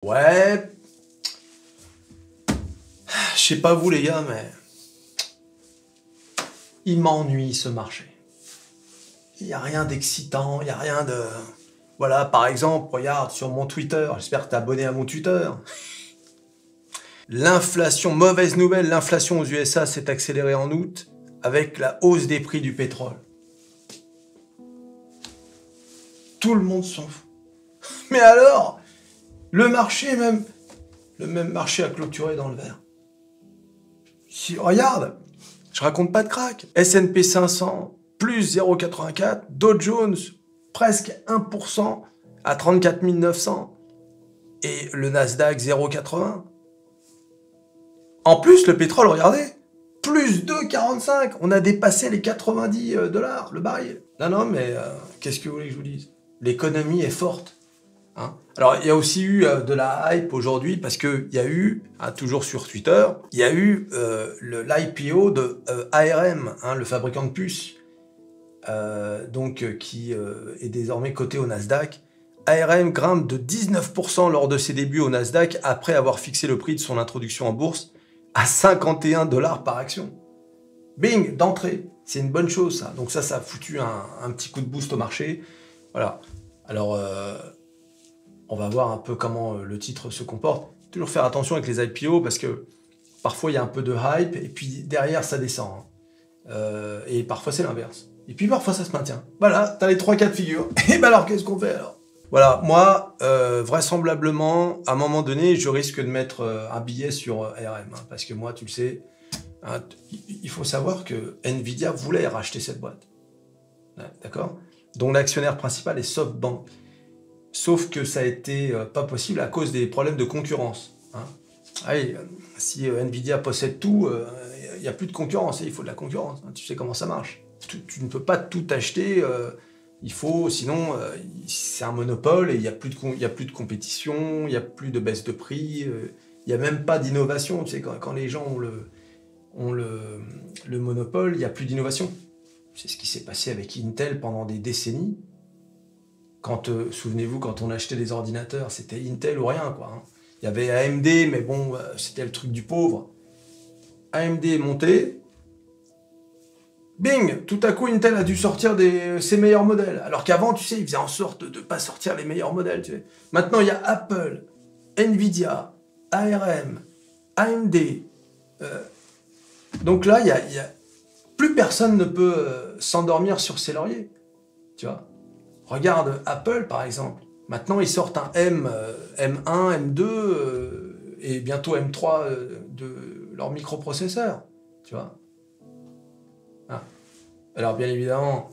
Ouais. Je sais pas vous les gars, mais... il m'ennuie ce marché. Il n'y a rien d'excitant, il n'y a rien de... Voilà, par exemple, regarde sur mon Twitter, j'espère que tu es abonné à mon Twitter. L'inflation, mauvaise nouvelle, l'inflation aux USA s'est accélérée en août avec la hausse des prix du pétrole. Tout le monde s'en fout. Mais alors, le marché même, le même marché a clôturé dans le vert. Si, regarde, je raconte pas de crack. S&P 500, plus 0,84. Dow Jones, presque 1% à 34 900. Et le Nasdaq, 0,80. En plus, le pétrole, regardez, plus 2,45. On a dépassé les 90 $ le baril. Non, mais qu'est-ce que vous voulez que je vous dise? L'économie est forte. Hein. Alors, il y a aussi eu de la hype aujourd'hui parce qu'il y a eu, toujours sur Twitter, il y a eu l'IPO de ARM, hein, le fabricant de puces, qui est désormais coté au Nasdaq. ARM grimpe de 19% lors de ses débuts au Nasdaq après avoir fixé le prix de son introduction en bourse à 51 $ par action. Bing, d'entrée. C'est une bonne chose, ça. Donc ça a foutu un petit coup de boost au marché. Voilà. Alors, on va voir un peu comment le titre se comporte. Toujours faire attention avec les IPO parce que parfois, il y a un peu de hype et puis derrière, ça descend. Hein. Et parfois, c'est l'inverse. Et puis parfois, ça se maintient. Voilà, t'as les 3 cas de figure. Et ben alors, qu'est-ce qu'on fait alors? Voilà, moi, vraisemblablement, à un moment donné, je risque de mettre un billet sur ARM. Hein, parce que moi, tu le sais, hein, il faut savoir que Nvidia voulait racheter cette boîte. D'accord? Dont l'actionnaire principal est SoftBank. Sauf que ça a été pas possible à cause des problèmes de concurrence. Hein. Allez, si Nvidia possède tout, il n'y a plus de concurrence. Il faut de la concurrence. Hein. Tu sais comment ça marche. Tu ne peux pas tout acheter. Il faut, sinon, c'est un monopole et il n'y a plus de compétition, il n'y a plus de baisse de prix, il n'y a même pas d'innovation. Tu sais, quand les gens ont le monopole, il n'y a plus d'innovation. C'est ce qui s'est passé avec Intel pendant des décennies. Souvenez-vous, quand on achetait des ordinateurs, c'était Intel ou rien, quoi. Hein. Il y avait AMD, mais bon, c'était le truc du pauvre. AMD est monté. Bing, tout à coup, Intel a dû sortir ses meilleurs modèles. Alors qu'avant, tu sais, ils faisaient en sorte de ne pas sortir les meilleurs modèles. Tu sais. Maintenant, il y a Apple, Nvidia, ARM, AMD. Donc là, plus personne ne peut s'endormir sur ses lauriers. Tu vois. Regarde Apple, par exemple. Maintenant, ils sortent un M1, M2 et bientôt M3 de leur microprocesseur. Tu vois. Ah. Alors, bien évidemment,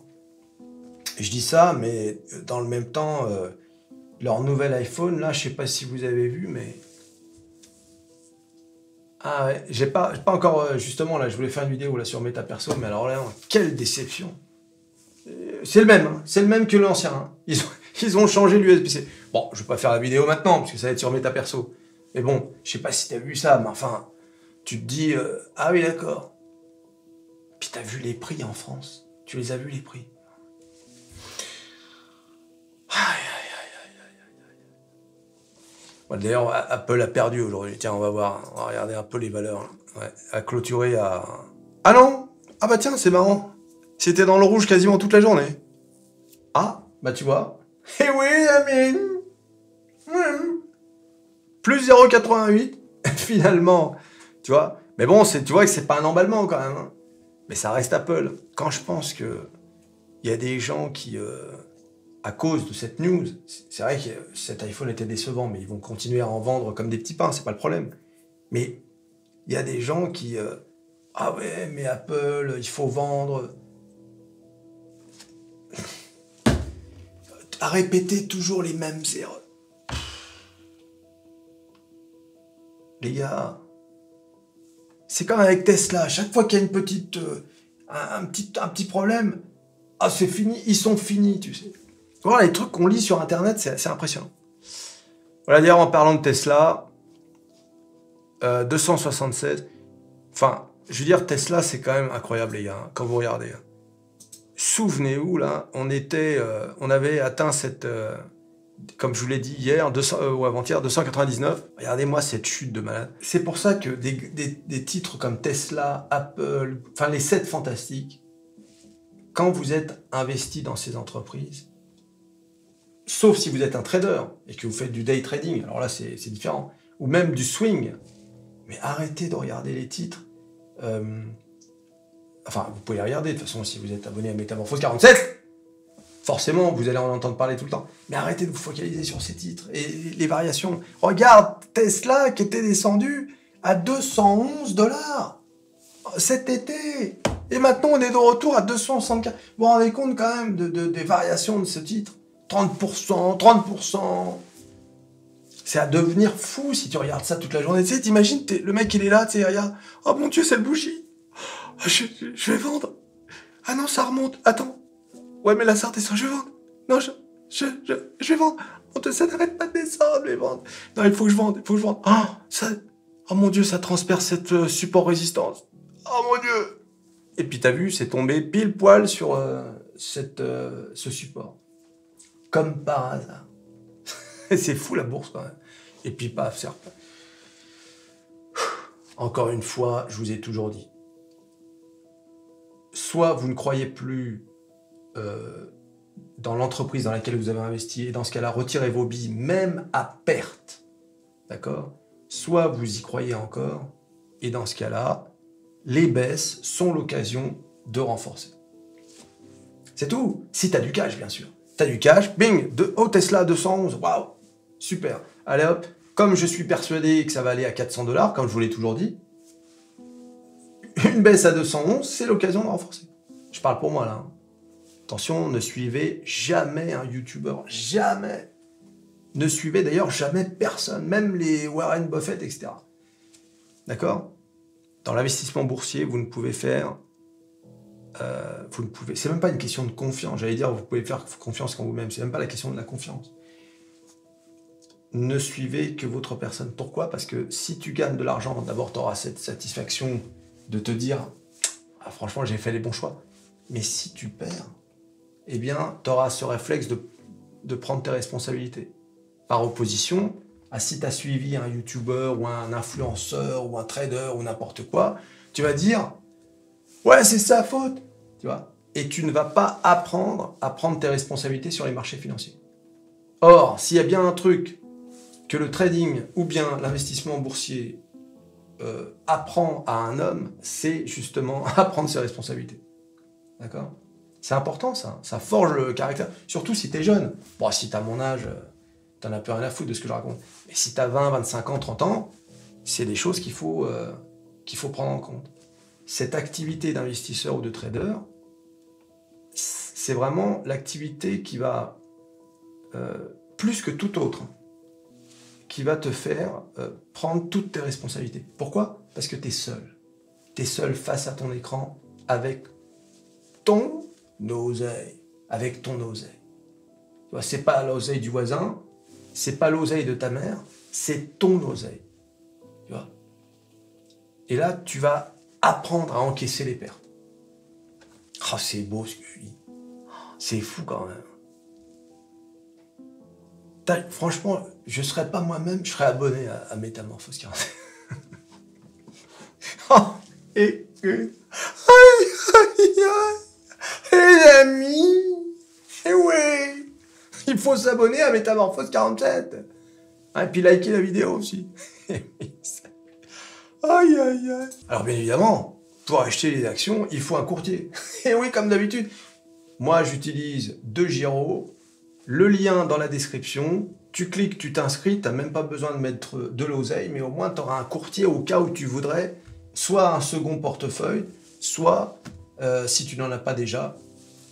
je dis ça, mais dans le même temps, leur nouvel iPhone, là, je sais pas si vous avez vu, mais... Ah ouais, j'ai pas encore... justement, là, je voulais faire une vidéo là, sur Meta Perso, mais alors là, quelle déception. C'est le même, hein. C'est le même que l'ancien. Hein. Ils ont changé l'USB-C. Bon, je vais pas faire la vidéo maintenant, parce que ça va être sur Meta Perso. Mais bon, je sais pas si t'as vu ça, mais enfin, tu te dis, ah oui, d'accord. Puis t'as vu les prix en France. Tu les as vus, les prix. Ouais, d'ailleurs, Apple a perdu aujourd'hui. Tiens, on va voir. On va regarder un peu les valeurs. Ouais, a clôturé à... Ah non! Ah bah tiens, c'est marrant. C'était dans le rouge quasiment toute la journée. Ah, bah tu vois. Eh oui, Amine. Plus 0,88. Finalement. Tu vois. Mais bon, tu vois que c'est pas un emballement quand même. Hein. Mais ça reste Apple. Quand je pense que il y a des gens qui, à cause de cette news, c'est vrai que cet iPhone était décevant, mais ils vont continuer à en vendre comme des petits pains, c'est pas le problème. Mais il y a des gens qui, ah ouais, mais Apple, il faut vendre. À répéter toujours les mêmes erreurs. Les gars, c'est comme avec Tesla. À chaque fois qu'il y a une petite, un petit problème, ah c'est fini, ils sont finis, tu sais. Voilà, les trucs qu'on lit sur Internet, c'est impressionnant. Voilà, d'ailleurs, en parlant de Tesla, 276. Enfin, je veux dire, Tesla, c'est quand même incroyable, les gars, hein, quand vous regardez. Souvenez-vous, là, on avait atteint cette comme je vous l'ai dit hier, 200, ou avant-hier, 299. Regardez-moi cette chute de malade. C'est pour ça que des titres comme Tesla, Apple, enfin les 7 fantastiques, quand vous êtes investi dans ces entreprises, sauf si vous êtes un trader et que vous faites du day trading, alors là c'est différent, ou même du swing, mais arrêtez de regarder les titres. Enfin, vous pouvez les regarder, de toute façon, si vous êtes abonné à Métamorphose 47, forcément, vous allez en entendre parler tout le temps. Mais arrêtez de vous focaliser sur ces titres et les variations. Regarde Tesla qui était descendu à 211 $ cet été. Et maintenant, on est de retour à 275. Vous vous rendez compte quand même des variations de ce titre? 30%, 30%. C'est à devenir fou si tu regardes ça toute la journée. Tu sais, t'imagines, le mec, il est là, tu sais, regarde. Oh mon Dieu, c'est le bougie. Je vais vendre. Ah non, ça remonte. Attends. Ouais, mais là, ça redescend. Je vais vendre. Non, je vais vendre. Ça n'arrête pas de descendre, je vais vendre. Non, il faut que je vende. Oh mon Dieu, ça transperce cette support résistance. Oh mon Dieu. Et puis, t'as vu, c'est tombé pile poil sur ce support. Comme par hasard. C'est fou la bourse quand même. Et puis paf, c'est reparti. Encore une fois, je vous ai toujours dit. Soit vous ne croyez plus dans l'entreprise dans laquelle vous avez investi, et dans ce cas-là, retirez vos billes, même à perte. D'accord? Soit vous y croyez encore, et dans ce cas-là, les baisses sont l'occasion de renforcer. C'est tout. Si tu as du cash, bien sûr. Tu as du cash, bing, Tesla 211, waouh, super. Allez hop, comme je suis persuadé que ça va aller à 400 $, comme je vous l'ai toujours dit, une baisse à 211, c'est l'occasion de renforcer. Je parle pour moi là. Hein. Attention, ne suivez jamais un YouTuber, jamais. Ne suivez d'ailleurs jamais personne, même les Warren Buffett, etc. D'accord? Dans l'investissement boursier, vous ne pouvez faire... c'est même pas une question de confiance. J'allais dire, vous pouvez faire confiance en vous-même. C'est même pas la question de la confiance. Ne suivez que votre personne. Pourquoi? Parce que si tu gagnes de l'argent, d'abord, tu auras cette satisfaction de te dire ah, franchement, j'ai fait les bons choix. Mais si tu perds, eh bien, tu auras ce réflexe de prendre tes responsabilités. Par opposition à si tu as suivi un YouTuber ou un influenceur ou un trader ou n'importe quoi, tu vas dire ouais, c'est sa faute, tu vois. Et tu ne vas pas apprendre à prendre tes responsabilités sur les marchés financiers. Or, s'il y a bien un truc que le trading ou bien l'investissement boursier apprend à un homme, c'est justement à prendre ses responsabilités. D'accord? C'est important ça, ça forge le caractère. Surtout si tu es jeune. Bon, si tu as mon âge, t'en as plus rien à foutre de ce que je raconte. Mais si tu as 20, 25 ans, 30 ans, c'est des choses qu'il faut prendre en compte. Cette activité d'investisseur ou de trader, c'est vraiment l'activité qui va, plus que tout autre, qui va te faire prendre toutes tes responsabilités. Pourquoi? Parce que tu es seul. Tu es seul face à ton écran avec ton oseille. Avec ton oseille. Tu vois, c'est pas l'oseille du voisin, c'est pas l'oseille de ta mère, c'est ton oseille. Tu vois? Et là, tu vas apprendre à encaisser les pertes. Oh, c'est beau ce que je dis. C'est fou quand même. Franchement, je ne serais pas moi-même, je serais abonné à Métamorphose 47. Oh, écoute. Aïe, aïe, aïe. Les amis. Eh ouais. Il faut s'abonner à Métamorphose 47. Et puis liker la vidéo aussi. Aïe, aïe, aïe. Alors bien évidemment, pour acheter les actions, il faut un courtier. Et oui, comme d'habitude. Moi, j'utilise 2 Giro. Le lien dans la description, tu cliques, tu t'inscris, tu n'as même pas besoin de mettre de l'oseille, mais au moins tu auras un courtier au cas où tu voudrais soit un second portefeuille, soit, si tu n'en as pas déjà,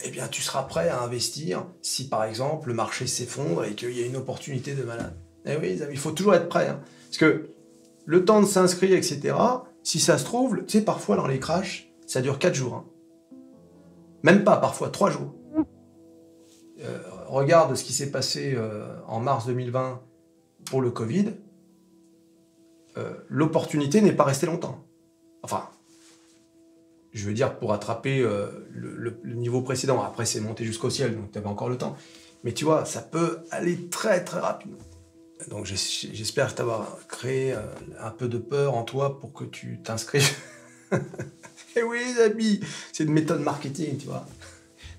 eh bien tu seras prêt à investir si par exemple le marché s'effondre et qu'il y a une opportunité de malade. Eh oui, il faut toujours être prêt. Hein, parce que le temps de s'inscrire, etc., si ça se trouve, tu sais, parfois dans les crashs, ça dure 4 jours. Hein. Même pas, parfois 3 jours. Regarde ce qui s'est passé en mars 2020 pour le Covid. L'opportunité n'est pas restée longtemps. Enfin, je veux dire pour attraper le niveau précédent. Après, c'est monté jusqu'au ciel, donc tu avais encore le temps. Mais tu vois, ça peut aller très très rapidement. Donc j'espère t'avoir créé un peu de peur en toi pour que tu t'inscrives. Et oui, les amis, c'est une méthode marketing, tu vois.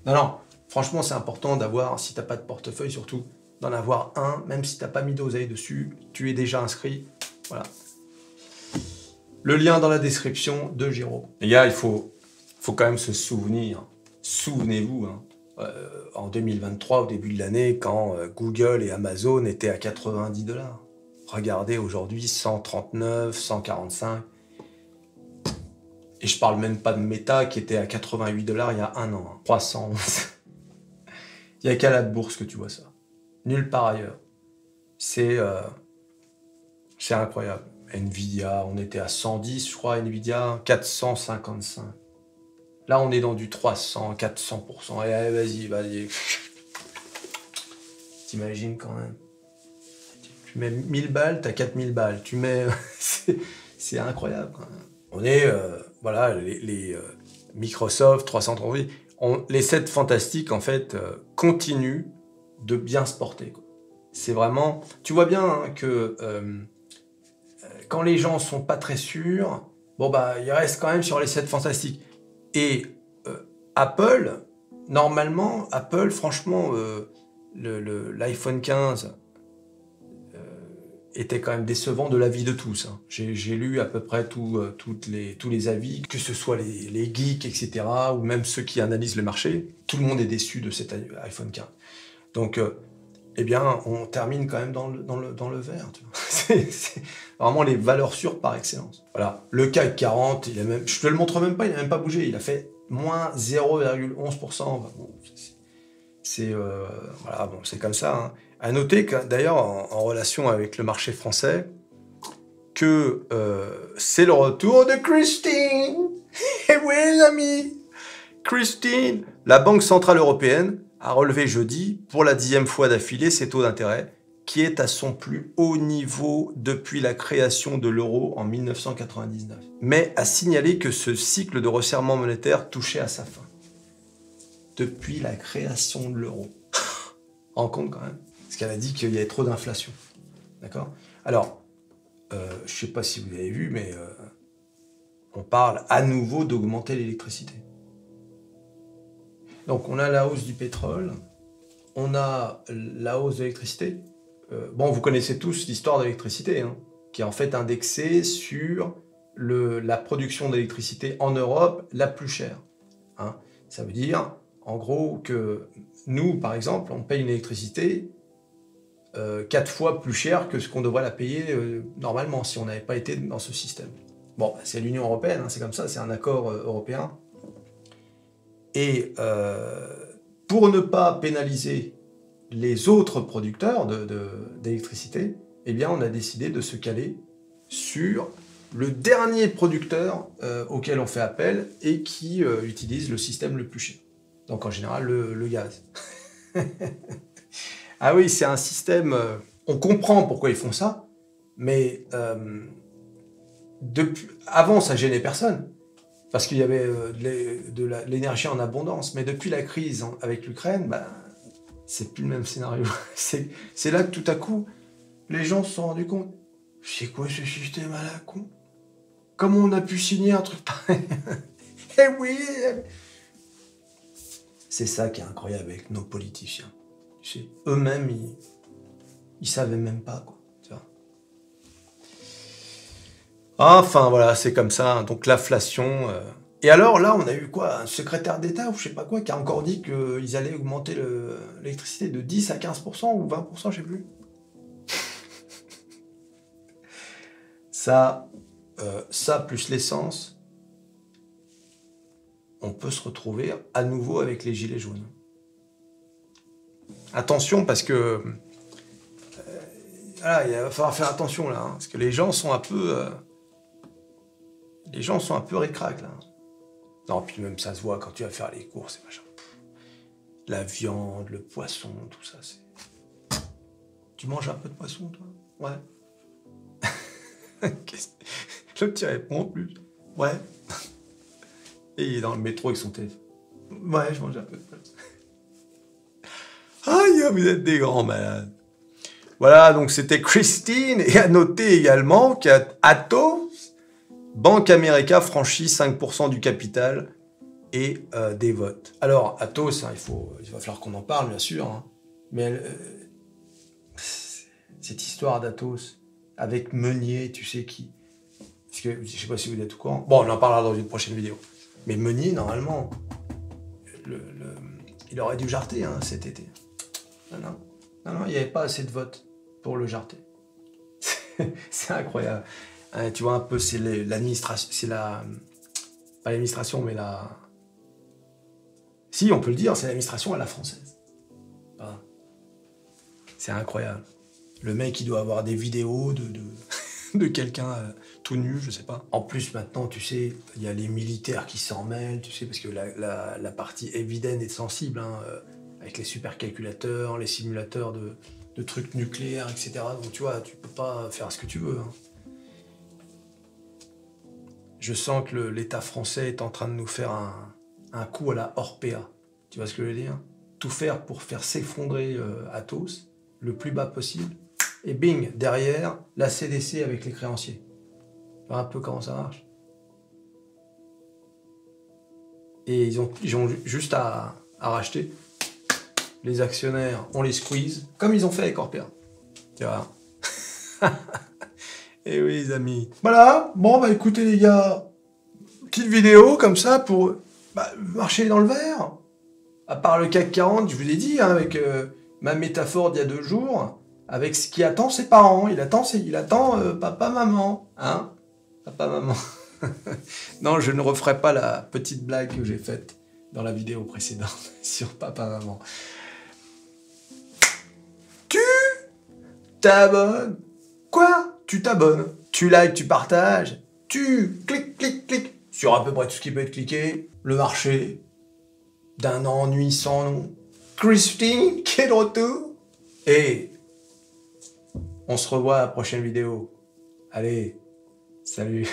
Non, non, franchement, c'est important d'avoir, si t'as pas de portefeuille surtout, d'en avoir un, même si t'as pas mis d'oseille dessus, tu es déjà inscrit. Voilà. Le lien dans la description de Giro. Les gars, il faut quand même se souvenir. Souvenez-vous, hein, en 2023, au début de l'année, quand Google et Amazon étaient à 90 $. Regardez aujourd'hui, 139, 145. Et je parle même pas de Meta qui était à 88 $ il y a un an. 311. Il n'y a qu'à la bourse que tu vois ça. Nulle part ailleurs. C'est incroyable. Nvidia, on était à 110, je crois, Nvidia, 455. Là, on est dans du 300, 400%. Et allez, vas-y. T'imagines quand même. Tu mets 1000 balles, t'as 4000 balles. Tu mets... c'est incroyable quand même. On est, voilà, les Microsoft, 338, les 7 fantastiques, en fait, continuent de bien se porter. C'est vraiment... Tu vois bien hein, que quand les gens sont pas très sûrs, bon, bah, ils restent quand même sur les 7 fantastiques. Et Apple, normalement, Apple, franchement, l'iPhone 15... était quand même décevant de l'avis de tous. Hein. J'ai lu à peu près tous les avis, que ce soit les geeks, etc., ou même ceux qui analysent le marché. Tout le monde est déçu de cet iPhone 15. Donc, eh bien, on termine quand même dans le vert. Tu vois. C'est vraiment les valeurs sûres par excellence. Voilà. Le CAC 40, il a même, je te le montre même pas, il n'a même pas bougé. Il a fait moins 0,11%. Enfin, bon, voilà, bon, c'est comme ça. Hein. À noter que, d'ailleurs, en relation avec le marché français, que c'est le retour de Christine. Et oui, les amis, Christine. La Banque Centrale Européenne a relevé jeudi, pour la 10e fois d'affilée, ses taux d'intérêt, qui est à son plus haut niveau depuis la création de l'euro en 1999. Mais a signalé que ce cycle de resserrement monétaire touchait à sa fin. Depuis la création de l'euro. En compte quand même. Parce qu'elle a dit qu'il y avait trop d'inflation. D'accord? Alors, je ne sais pas si vous avez vu, mais on parle à nouveau d'augmenter l'électricité. Donc, on a la hausse du pétrole, on a la hausse de l'électricité. Bon, vous connaissez tous l'histoire de l'électricité, hein, qui est en fait indexée sur la production d'électricité en Europe la plus chère. Hein. Ça veut dire, en gros, que nous, par exemple, on paye une électricité 4 fois plus cher que ce qu'on devrait la payer normalement si on n'avait pas été dans ce système. Bon, c'est l'Union européenne, hein, c'est comme ça, c'est un accord européen. Et pour ne pas pénaliser les autres producteurs d'électricité, eh bien, on a décidé de se caler sur le dernier producteur auquel on fait appel et qui utilise le système le plus cher. Donc, en général, le gaz. Ah oui, c'est un système... on comprend pourquoi ils font ça, mais avant, ça gênait personne, parce qu'il y avait de l'énergie en abondance. Mais depuis la crise avec l'Ukraine, bah, c'est plus le même scénario. C'est là que tout à coup, les gens se sont rendus compte. C'est quoi ce système à la con? Comment on a pu signer un truc pareil? Eh oui! C'est ça qui est incroyable avec nos politiciens. Eux-mêmes, ils savaient même pas, quoi. Tu vois. Enfin, voilà, c'est comme ça. Donc, l'inflation... Et alors, là, on a eu quoi? Un secrétaire d'État, ou je sais pas quoi, qui a encore dit qu'ils allaient augmenter l'électricité de 10 à 15% ou 20%, je sais plus. Ça, plus l'essence, on peut se retrouver à nouveau avec les gilets jaunes. Attention, parce que voilà, il va falloir faire attention là, hein, parce que les gens sont un peu, ric-rac là. Non, puis même ça se voit quand tu vas faire les courses et machin. La viande, le poisson, tout ça, c'est. Tu manges un peu de poisson, toi? Ouais. L'autre tu réponds en plus. Ouais. Et il est dans le métro avec son téléphone. Ouais, je mange un peu de poisson. Aïe, Vous êtes des grands malades. Voilà, donc c'était Christine. Et à noter également qu'Atos, Bank America franchit 5% du capital et des votes. Alors, Atos, hein, il va falloir qu'on en parle, bien sûr. Hein, mais cette histoire d'Atos avec Meunier, tu sais qui... Parce que, je sais pas si vous êtes au courant. Bon, on en parlera dans une prochaine vidéo. Mais Meunier, normalement, il aurait dû jarter hein, cet été. Non, il n'y avait pas assez de votes pour le jarter. C'est incroyable. Tu vois un peu, c'est l'administration, c'est la... Pas l'administration, mais la... Si, on peut le dire, c'est l'administration à la française. Voilà. C'est incroyable. Le mec, il doit avoir des vidéos de quelqu'un tout nu, je sais pas. En plus, maintenant, tu sais, il y a les militaires qui s'en mêlent, tu sais, parce que la partie évidente est sensible, hein, avec les supercalculateurs, les simulateurs de trucs nucléaires, etc. Donc, tu vois, tu peux pas faire ce que tu veux. Hein. Je sens que l'État français est en train de nous faire un coup à la Orpea. Tu vois ce que je veux dire? Tout faire pour faire s'effondrer Atos, le plus bas possible. Et bing, derrière, la CDC avec les créanciers. Tu vois un peu comment ça marche. Et ils ont juste à racheter. Les actionnaires, on les squeeze, comme ils ont fait avec Orpea. Tu vois. Eh oui, les amis. Voilà, bon, bah écoutez les gars, petite vidéo comme ça pour marcher dans le vert. À part le CAC 40, je vous ai dit, hein, avec ma métaphore d'il y a 2 jours, avec ce qui attend ses parents. Il attend papa, maman. Hein? Papa, maman. Non, je ne referai pas la petite blague que j'ai faite dans la vidéo précédente sur papa, maman. Tu t'abonnes. Quoi? Tu t'abonnes. Tu likes, tu partages. Tu cliques sur à peu près tout ce qui peut être cliqué. Le marché d'un ennui sans nom. Christine qui est de retour. Et on se revoit à la prochaine vidéo. Allez, salut.